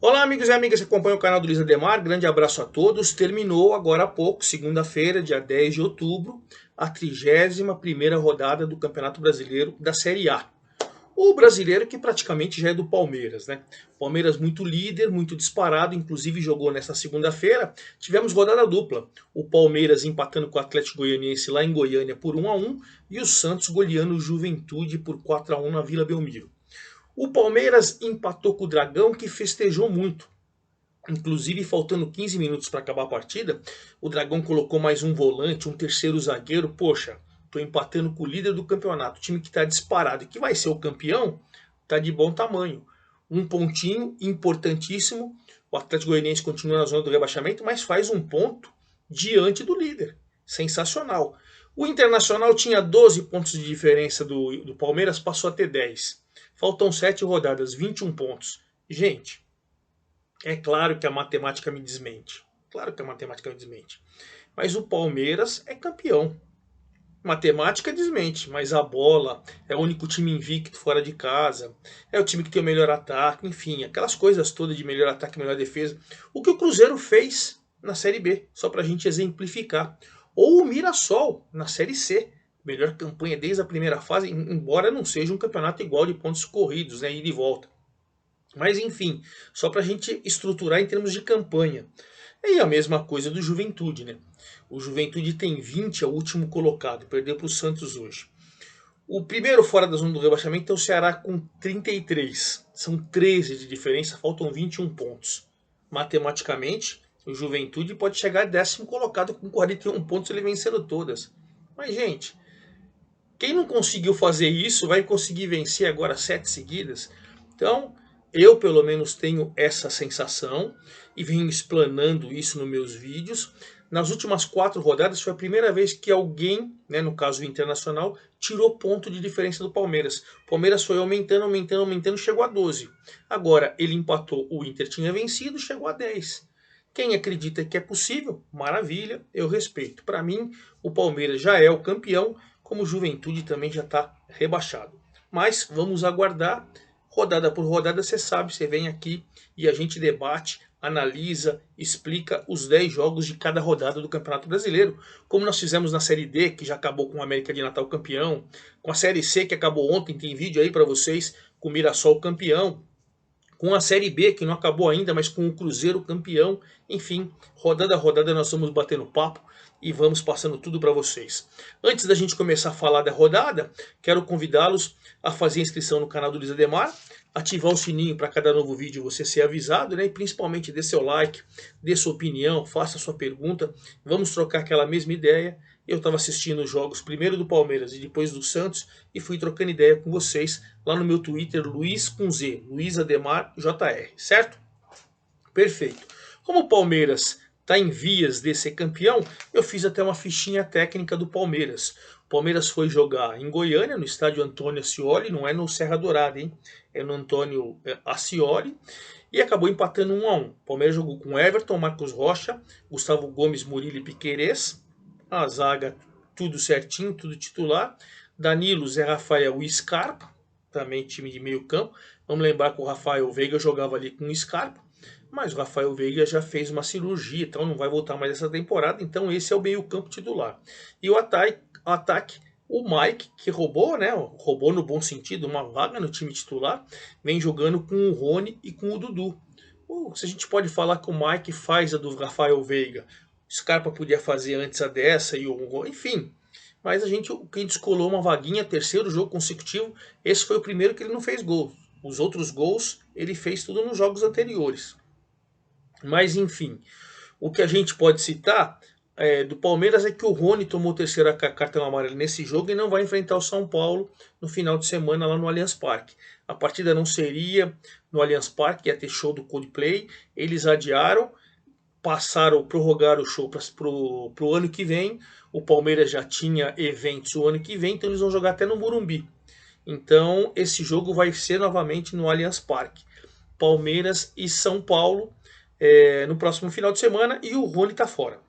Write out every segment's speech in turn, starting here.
Olá, amigos e amigas que acompanham o canal do Luiz Ademar, grande abraço a todos. Terminou agora há pouco, segunda-feira, dia 10 de outubro, a 31ª rodada do Campeonato Brasileiro da Série A. O brasileiro que praticamente já é do Palmeiras, né? Palmeiras muito líder, muito disparado, inclusive jogou nesta segunda-feira. Tivemos rodada dupla. O Palmeiras empatando com o Atlético Goianiense lá em Goiânia por 1-1 e o Santos goleando o Juventude por 4-1 na Vila Belmiro. O Palmeiras empatou com o Dragão, que festejou muito. Inclusive, faltando 15 minutos para acabar a partida, o Dragão colocou mais um volante, um terceiro zagueiro. Poxa, tô empatando com o líder do campeonato, o time que está disparado e que vai ser o campeão, tá de bom tamanho. Um pontinho importantíssimo. O Atlético Goianiense continua na zona do rebaixamento, mas faz um ponto diante do líder. Sensacional. O Internacional tinha 12 pontos de diferença do Palmeiras, passou a ter 10. Faltam 7 rodadas, 21 pontos. Gente, é claro que a matemática me desmente. Claro que a matemática me desmente. Mas o Palmeiras é campeão. Matemática desmente, mas a bola é o único time invicto fora de casa. É o time que tem o melhor ataque, enfim, aquelas coisas todas de melhor ataque, melhor defesa. O que o Cruzeiro fez na Série B, só pra gente exemplificar. Ou o Mirassol na Série C. Melhor campanha desde a primeira fase, embora não seja um campeonato igual de pontos corridos, né, ida e volta. Mas enfim, só para a gente estruturar em termos de campanha. E a mesma coisa do Juventude, né? O Juventude tem 20, é o último colocado, perdeu para o Santos hoje. O primeiro fora da zona do rebaixamento é o Ceará com 33. São 13 de diferença, faltam 21 pontos. Matematicamente, o Juventude pode chegar a 10º colocado com 41 pontos, ele vencendo todas. Mas, gente, quem não conseguiu fazer isso vai conseguir vencer agora 7 seguidas. Então, eu pelo menos tenho essa sensação e venho explanando isso nos meus vídeos. Nas últimas 4 rodadas foi a primeira vez que alguém, né, no caso o Internacional, tirou ponto de diferença do Palmeiras. O Palmeiras foi aumentando, aumentando, aumentando, chegou a 12. Agora ele empatou, o Inter tinha vencido, chegou a 10. Quem acredita que é possível, maravilha, eu respeito. Para mim, o Palmeiras já é o campeão, como o Juventude também já está rebaixado. Mas vamos aguardar. Rodada por rodada, você sabe, você vem aqui e a gente debate, analisa, explica os 10 jogos de cada rodada do Campeonato Brasileiro, como nós fizemos na Série D, que já acabou com o América de Natal campeão, com a Série C, que acabou ontem, tem vídeo aí para vocês, com o Mirassol campeão, com a Série B, que não acabou ainda, mas com o Cruzeiro campeão. Enfim, rodada a rodada nós vamos batendo papo e vamos passando tudo para vocês. Antes da gente começar a falar da rodada, quero convidá-los a fazer inscrição no canal do Luiz Ademar, ativar o sininho para cada novo vídeo você ser avisado, né? E principalmente dê seu like, dê sua opinião, faça sua pergunta, vamos trocar aquela mesma ideia. Eu estava assistindo os jogos primeiro do Palmeiras e depois do Santos e fui trocando ideia com vocês lá no meu Twitter, Luiz com Z, Luiz Ademar JR, certo? Perfeito. Como o Palmeiras está em vias de ser campeão, eu fiz até uma fichinha técnica do Palmeiras. O Palmeiras foi jogar em Goiânia, no estádio Antônio Ascioli, não é no Serra Dourada, hein? É no Antônio Ascioli. E acabou empatando 1-1. O Palmeiras jogou com Everton, Marcos Rocha, Gustavo Gomes, Murilo e Piquerez. A zaga tudo certinho, tudo titular. Danilo, Zé Rafael e Scarpa, também time de meio campo. Vamos lembrar que o Rafael Veiga jogava ali com o Scarpa, mas o Rafael Veiga já fez uma cirurgia, então não vai voltar mais essa temporada. Então esse é o meio campo titular. E o ataque, o Mike, que roubou, né? Roubou no bom sentido, uma vaga no time titular, vem jogando com o Rony e com o Dudu. Se a gente pode falar que o Mike faz a do Rafael Veiga, Scarpa podia fazer antes a dessa e o enfim. Mas quem descolou uma vaguinha, terceiro jogo consecutivo, esse foi o primeiro que ele não fez gol. Os outros gols ele fez tudo nos jogos anteriores. Mas enfim, o que a gente pode citar do Palmeiras é que o Rony tomou o terceiro cartão amarelo nesse jogo e não vai enfrentar o São Paulo no final de semana lá no Allianz Parque. A partida não seria no Allianz Parque, ia ter show do Coldplay, eles adiaram, prorrogaram o show para o ano que vem. O Palmeiras já tinha eventos o ano que vem, então eles vão jogar até no Morumbi. Então esse jogo vai ser novamente no Allianz Parque. Palmeiras e São Paulo no próximo final de semana e o Rony está fora.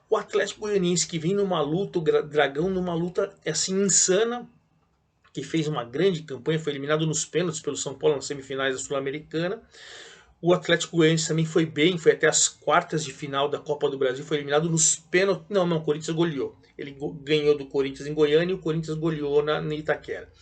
O Atlético Goianiense que vem numa luta, o Dragão numa luta assim insana, que fez uma grande campanha, foi eliminado nos pênaltis pelo São Paulo nas semifinais da Sul-Americana. O Atlético Goianiense também foi bem, foi até as quartas de final da Copa do Brasil, foi eliminado nos pênaltis. Não, o Corinthians goleou. Ele ganhou do Corinthians em Goiânia e o Corinthians goleou na Itaquera.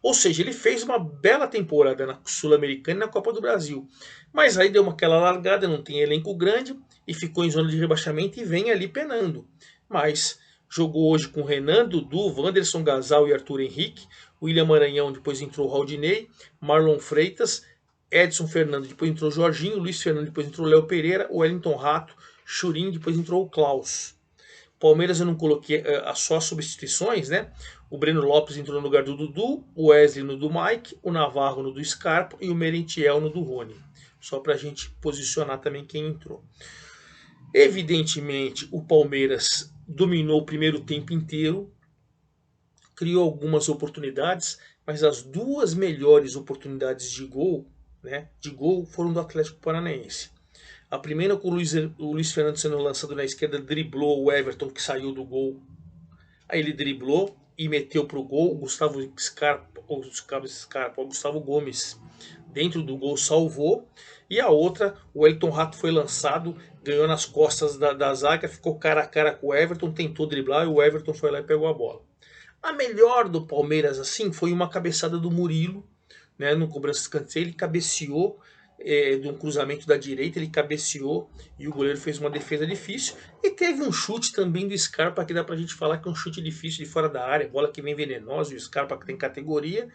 Ou seja, ele fez uma bela temporada na Sul-Americana e na Copa do Brasil. Mas aí deu aquela largada, não tem elenco grande e ficou em zona de rebaixamento e vem ali penando. Mas jogou hoje com Renan, Dudu, Wanderson, Gasal e Arthur Henrique. William Maranhão, depois entrou Raudinei, Marlon Freitas, Edson Fernando, depois entrou Jorginho, Luiz Fernando, depois entrou Léo Pereira, Wellington Rato, Churin, depois entrou o Klaus. Palmeiras eu não coloquei só as substituições, né? O Breno Lopes entrou no lugar do Dudu, o Wesley no do Mike, o Navarro no do Scarpa e o Merentiel no do Rony. Só para a gente posicionar também quem entrou. Evidentemente, o Palmeiras dominou o primeiro tempo inteiro, criou algumas oportunidades, mas as duas melhores oportunidades de gol, né, foram do Atlético Paranaense. A primeira com o Luiz Fernando sendo lançado na esquerda, driblou o Everton que saiu do gol. Aí ele driblou e meteu para o gol. O Gustavo Gomes dentro do gol salvou. E a outra, o Wellington Rato foi lançado, ganhou nas costas da zaga, ficou cara a cara com o Everton, tentou driblar e o Everton foi lá e pegou a bola. A melhor do Palmeiras assim foi uma cabeçada do Murilo, né, no cobrança de escanteio, ele cabeceou de um cruzamento da direita, ele cabeceou e o goleiro fez uma defesa difícil. E teve um chute também do Scarpa, que dá pra gente falar que é um chute difícil de fora da área, bola que vem venenosa, e o Scarpa que tem categoria.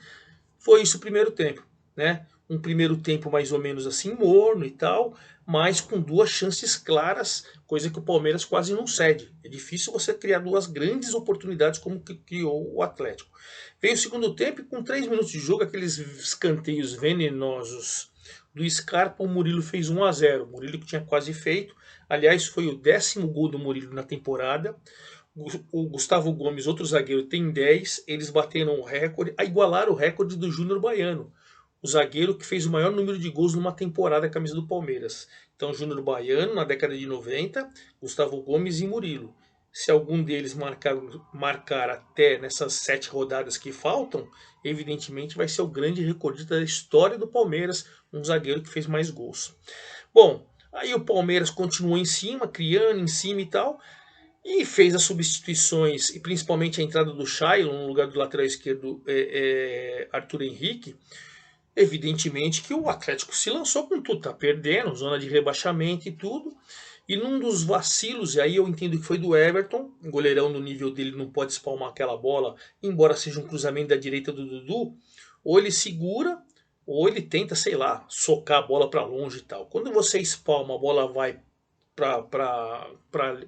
Foi isso o primeiro tempo, né? Um primeiro tempo mais ou menos assim morno e tal, mas com duas chances claras, coisa que o Palmeiras quase não cede. É difícil você criar duas grandes oportunidades como que criou o Atlético. Veio o segundo tempo e com 3 minutos de jogo, aqueles escanteios venenosos do Scarpa, o Murilo fez 1 a 0. O Murilo que tinha quase feito. Aliás, foi o 10º gol do Murilo na temporada. O Gustavo Gomes, outro zagueiro, tem 10. Eles bateram o recorde, igualaram o recorde do Júnior Baiano, o zagueiro que fez o maior número de gols numa temporada com a camisa do Palmeiras. Então, Júnior Baiano, na década de 90, Gustavo Gomes e Murilo. Se algum deles marcar até nessas 7 rodadas que faltam, evidentemente vai ser o grande recordista da história do Palmeiras, um zagueiro que fez mais gols. Bom, aí o Palmeiras continuou em cima, criando em cima e tal, e fez as substituições, e principalmente a entrada do Shailon no lugar do lateral esquerdo Arthur Henrique. Evidentemente que o Atlético se lançou com tudo, tá perdendo, zona de rebaixamento e tudo. E num dos vacilos, e aí eu entendo que foi do Everton, o goleirão no nível dele não pode espalmar aquela bola, embora seja um cruzamento da direita do Dudu, ou ele segura, ou ele tenta, sei lá, socar a bola para longe e tal. Quando você espalma, a bola vai para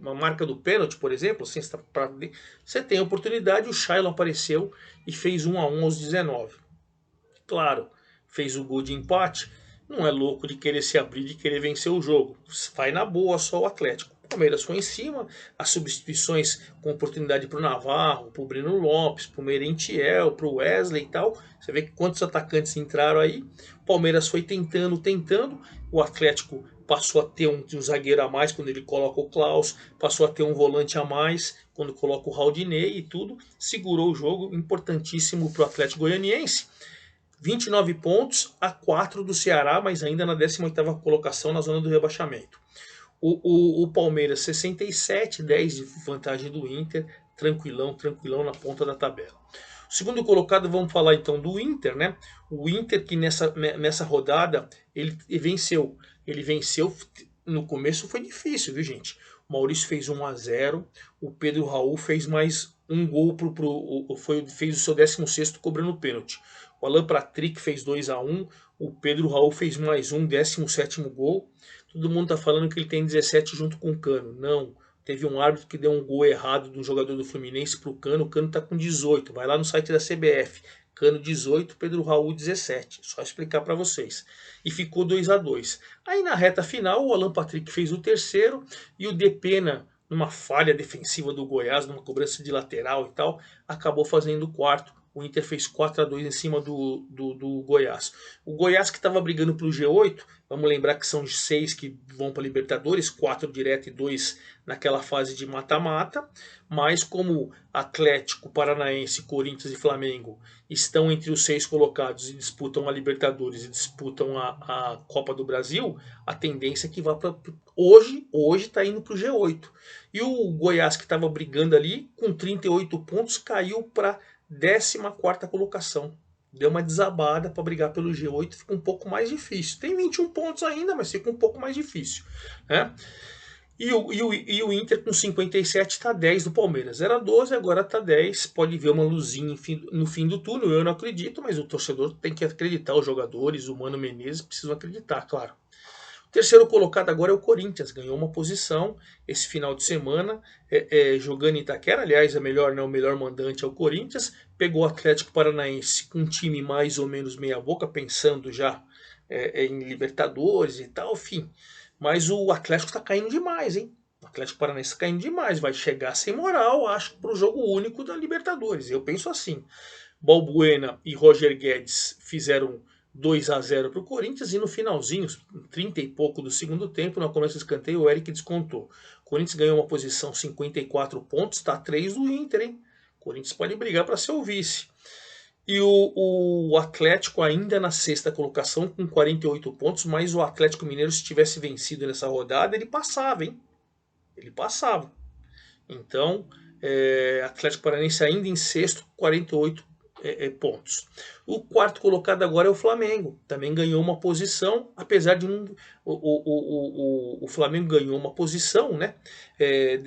uma marca do pênalti, por exemplo, assim, você tem a oportunidade, o Shailon apareceu e fez 1 a 1 aos 19. Claro, fez o gol de empate, não é louco de querer se abrir, de querer vencer o jogo. Vai na boa só o Atlético. O Palmeiras foi em cima, as substituições com oportunidade para o Navarro, para o Breno Lopes, para o Merentiel, para o Wesley e tal. Você vê quantos atacantes entraram aí. O Palmeiras foi tentando, o Atlético passou a ter um zagueiro a mais quando ele coloca o Klaus, passou a ter um volante a mais quando coloca o Raudinei e tudo. Segurou o jogo, importantíssimo para o Atlético Goianiense. 29 pontos a 4 do Ceará, mas ainda na 18ª colocação na zona do rebaixamento. O Palmeiras 67, 10 de vantagem do Inter, tranquilão na ponta da tabela. O segundo colocado, vamos falar então do Inter, né? O Inter que nessa rodada ele venceu. Ele venceu, no começo foi difícil, viu gente? O Maurício fez 1 a 0, o Pedro Raul fez mais um gol, fez o seu 16º cobrando pênalti. O Alan Patrick fez 2 a 1, o Pedro Raul fez mais um, 17º gol. Todo mundo está falando que ele tem 17 junto com o Cano. Não, teve um árbitro que deu um gol errado de um jogador do Fluminense para o Cano está com 18. Vai lá no site da CBF. Cano 18, Pedro Raul 17. Só explicar para vocês. E ficou 2 a 2. Aí na reta final, o Alan Patrick fez o terceiro e o Depena, numa falha defensiva do Goiás, numa cobrança de lateral e tal, acabou fazendo o quarto. O Inter fez 4-2 em cima do Goiás. O Goiás que estava brigando para o G8, vamos lembrar que são 6 que vão para a Libertadores, 4 direto e 2 naquela fase de mata-mata. Mas como Atlético, Paranaense, Corinthians e Flamengo estão entre os 6 colocados e disputam a Libertadores e disputam a Copa do Brasil, a tendência é que vá para... Hoje está indo para o G8. E o Goiás, que estava brigando ali, com 38 pontos, caiu para 14ª colocação. Deu uma desabada para brigar pelo G8, fica um pouco mais difícil. Tem 21 pontos ainda, mas fica um pouco mais difícil, né? E o Inter com 57 está 10 do Palmeiras. Era 12, agora está 10. Pode ver uma luzinha no fim do túnel. Eu não acredito, mas o torcedor tem que acreditar. Os jogadores, o Mano Menezes, precisam acreditar, claro. O terceiro colocado agora é o Corinthians. Ganhou uma posição esse final de semana, jogando em Itaquera. Aliás, o melhor mandante é o Corinthians. Pegou o Atlético Paranaense com um time mais ou menos meia boca, pensando já em Libertadores e tal, enfim. Mas o Atlético está caindo demais, hein? O Atlético Paranaense está caindo demais. Vai chegar sem moral, acho, para o jogo único da Libertadores. Eu penso assim. Balbuena e Roger Guedes fizeram 2-0 para o Corinthians e no finalzinho, 30 e pouco do segundo tempo, no começo do escanteio, o Eric descontou. O Corinthians ganhou uma posição 54 pontos, está 3 do Inter, hein? O Corinthians pode brigar para ser o vice. E o Atlético ainda na 6ª colocação com 48 pontos, mas o Atlético Mineiro, se tivesse vencido nessa rodada, ele passava, hein? Ele passava. Então, Atlético Paranaense ainda em 6º, 48 pontos. O 4º colocado agora é o Flamengo. Também ganhou uma posição, apesar de o Flamengo ganhou uma posição, né?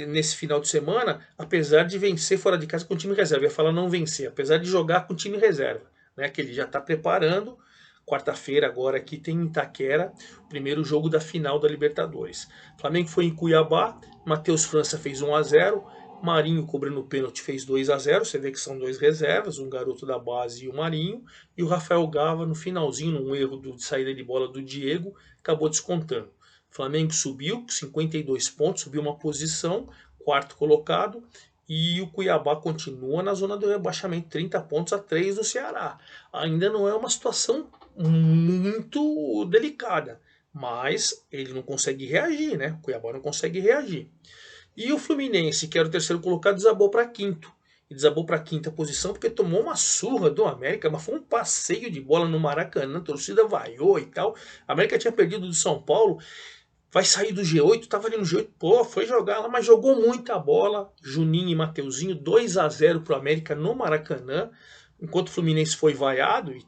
Nesse final de semana, apesar de vencer fora de casa com o time reserva. Eu ia falar não vencer, apesar de jogar com o time reserva, né? Que ele já está preparando. Quarta-feira agora aqui tem em Itaquera o primeiro jogo da final da Libertadores. O Flamengo foi em Cuiabá, Matheus França fez 1-0. Marinho cobrando o pênalti fez 2-0, você vê que são 2 reservas, um garoto da base e o Marinho, e o Rafael Gava no finalzinho, num erro de saída de bola do Diego, acabou descontando. O Flamengo subiu, 52 pontos, subiu uma posição, 4º colocado, e o Cuiabá continua na zona do rebaixamento, 30 pontos a 3 do Ceará. Ainda não é uma situação muito delicada, mas ele não consegue reagir, né? O Cuiabá não consegue reagir. E o Fluminense, que era o 3º colocado, desabou para 5º. E desabou para a 5ª posição porque tomou uma surra do América, mas foi um passeio de bola no Maracanã, a torcida vaiou e tal. A América tinha perdido do São Paulo, vai sair do G8, estava ali no G8, pô, foi jogar lá, mas jogou muita bola. Juninho e Mateuzinho, 2-0 para o América no Maracanã, enquanto o Fluminense foi vaiado, e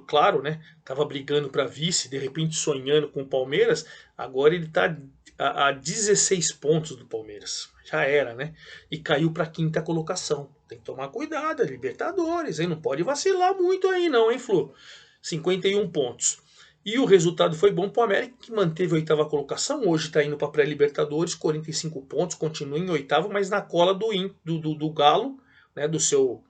claro, né, estava brigando para vice, de repente sonhando com o Palmeiras, agora ele está a 16 pontos do Palmeiras. Já era, né? E caiu para a 5ª colocação. Tem que tomar cuidado, é Libertadores, hein? Não pode vacilar muito aí não, hein, Flu? 51 pontos. E o resultado foi bom para o América, que manteve a 8ª colocação. Hoje está indo para a pré-Libertadores, 45 pontos, continua em 8º, mas na cola do Galo, né, do seu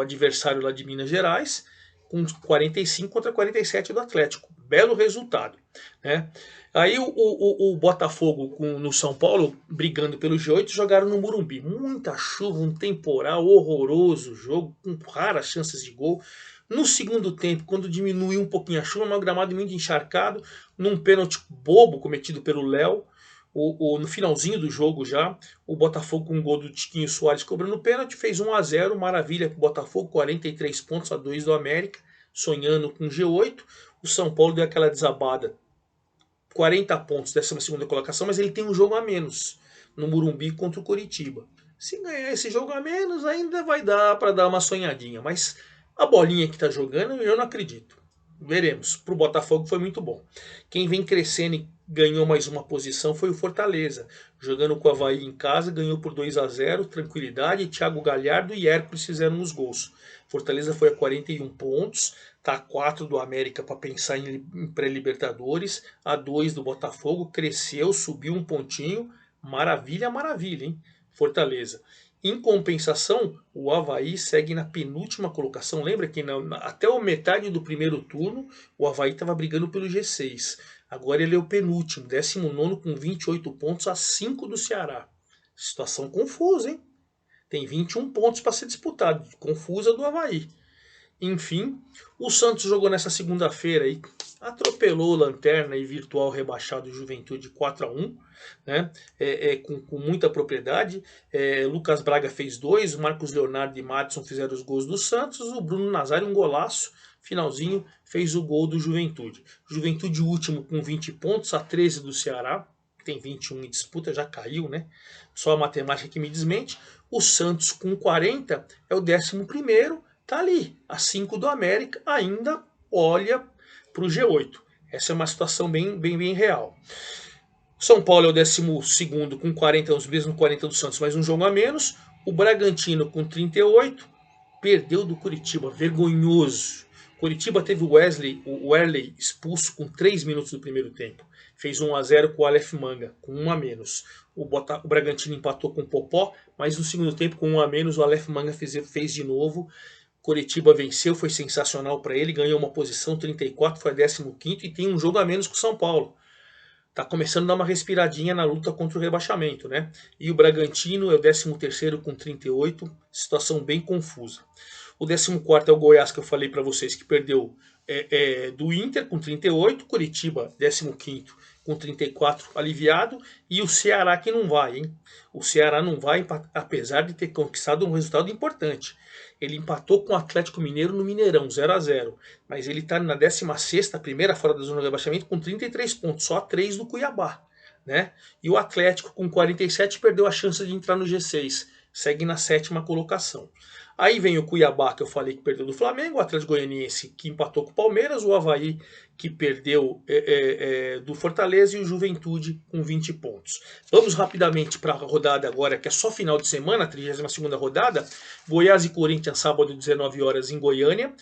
adversário lá de Minas Gerais, com 45 contra 47 do Atlético. Belo resultado, né? Aí o Botafogo no São Paulo, brigando pelo G8, jogaram no Morumbi. Muita chuva, um temporal horroroso, jogo com raras chances de gol. No segundo tempo, quando diminuiu um pouquinho a chuva, um gramado muito encharcado, num pênalti bobo cometido pelo Léo, no finalzinho do jogo já, o Botafogo com um gol do Tiquinho Soares cobrando pênalti, fez 1-0, maravilha para o Botafogo, 43 pontos a 2 do América, sonhando com G8. O São Paulo deu aquela desabada, 40 pontos, 12ª colocação, mas ele tem um jogo a menos no Morumbi contra o Coritiba. Se ganhar esse jogo a menos, ainda vai dar para dar uma sonhadinha, mas a bolinha que está jogando, eu não acredito. Veremos. Para o Botafogo foi muito bom. Quem vem crescendo e ganhou mais uma posição foi o Fortaleza. Jogando com o Avaí em casa, ganhou por 2-0, tranquilidade. Thiago Galhardo e Hércules fizeram os gols. Fortaleza foi a 41 pontos, está a 4 do América para pensar em pré-Libertadores, a 2 do Botafogo, cresceu, subiu um pontinho. Maravilha, maravilha, hein? Fortaleza. Em compensação, o Avaí segue na penúltima colocação. Lembra que até a metade do primeiro turno, o Avaí estava brigando pelo G6. Agora ele é o penúltimo, 19º com 28 pontos, a 5 do Ceará. Situação confusa, hein? Tem 21 pontos para ser disputado, confusa do Avaí. Enfim, o Santos jogou nessa segunda-feira e atropelou o Lanterna e virtual rebaixado Juventude 4-1, né? Com muita propriedade. Lucas Braga fez 2, Marcos Leonardo e Madison fizeram os gols do Santos, o Bruno Nazário um golaço, finalzinho fez o gol do Juventude. Juventude último com 20 pontos, a 13 do Ceará, tem 21 em disputa, já caiu, né? Só a matemática que me desmente. O Santos com 40 é o 11º, tá ali, a 5 do América, ainda olha para o G8. Essa é uma situação bem real. São Paulo é o 12º com 40, os mesmos 40 do Santos, mas um jogo a menos. O Bragantino com 38, perdeu do Curitiba, vergonhoso. Curitiba teve o Wesley expulso com 3 minutos do primeiro tempo. Fez 1-0 com o Aleph Manga, com 1 a menos. O Bragantino empatou com o Popó, mas no segundo tempo, com 1 a menos, o Aleph Manga fez de novo. Curitiba venceu, foi sensacional para ele, ganhou uma posição 34, foi a 15º e tem um jogo a menos com o São Paulo. Tá começando a dar uma respiradinha na luta contra o rebaixamento, né? E o Bragantino é o 13º com 38, situação bem confusa. O 14º é o Goiás, que eu falei para vocês, que perdeu do Inter com 38, Curitiba 15º com 34, aliviado, e o Ceará que não vai, hein? O Ceará não vai, apesar de ter conquistado um resultado importante. Ele empatou com o Atlético Mineiro no Mineirão, 0-0, mas ele está na 16ª, primeira fora da zona de rebaixamento, com 33 pontos, só 3 do Cuiabá, né? E o Atlético com 47 perdeu a chance de entrar no G6, segue na 7ª colocação. Aí vem o Cuiabá, que eu falei que perdeu do Flamengo, o Atlético Goianiense, que empatou com o Palmeiras, o Avaí, que perdeu do Fortaleza, e o Juventude com 20 pontos. Vamos rapidamente para a rodada agora, que é só final de semana, a 32ª rodada. Goiás e Corinthians, sábado, 19 horas, em Goiânia.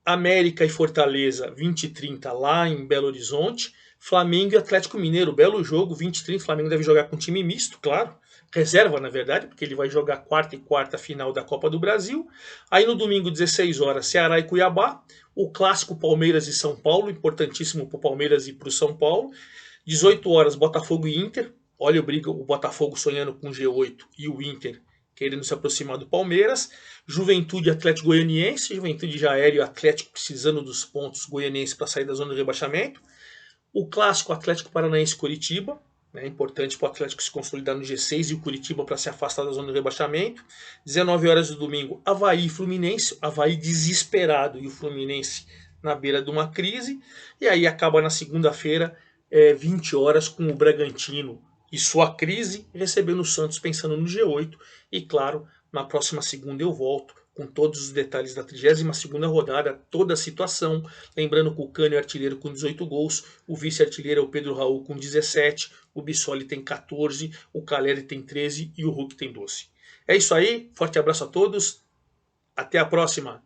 América e Fortaleza, 20 e 30, lá em Belo Horizonte. Flamengo e Atlético Mineiro, belo jogo, 20 e 30. O Flamengo deve jogar com time misto, claro. Reserva, na verdade, porque ele vai jogar quarta e quarta final da Copa do Brasil. Aí no domingo, 16 horas, Ceará e Cuiabá. O clássico Palmeiras e São Paulo, importantíssimo para o Palmeiras e para o São Paulo. 18 horas, Botafogo e Inter. Olha o Botafogo sonhando com G8 e o Inter querendo se aproximar do Palmeiras. Juventude e Atlético Goianiense. Juventude já era e o Atlético precisando dos pontos goianienses para sair da zona de rebaixamento. O clássico Atlético Paranaense Curitiba. É importante para o Atlético se consolidar no G6 e o Curitiba para se afastar da zona de rebaixamento. 19 horas do domingo, Avaí e Fluminense. Avaí desesperado e o Fluminense na beira de uma crise. E aí acaba na segunda-feira, 20 horas, com o Bragantino e sua crise, recebendo o Santos pensando no G8. E claro, na próxima segunda eu volto com todos os detalhes da 32ª rodada, toda a situação. Lembrando que o Cânio é artilheiro com 18 gols, o vice-artilheiro é o Pedro Raul com 17, o Bissoli tem 14, o Caleri tem 13 e o Hulk tem 12. É isso aí, forte abraço a todos, até a próxima!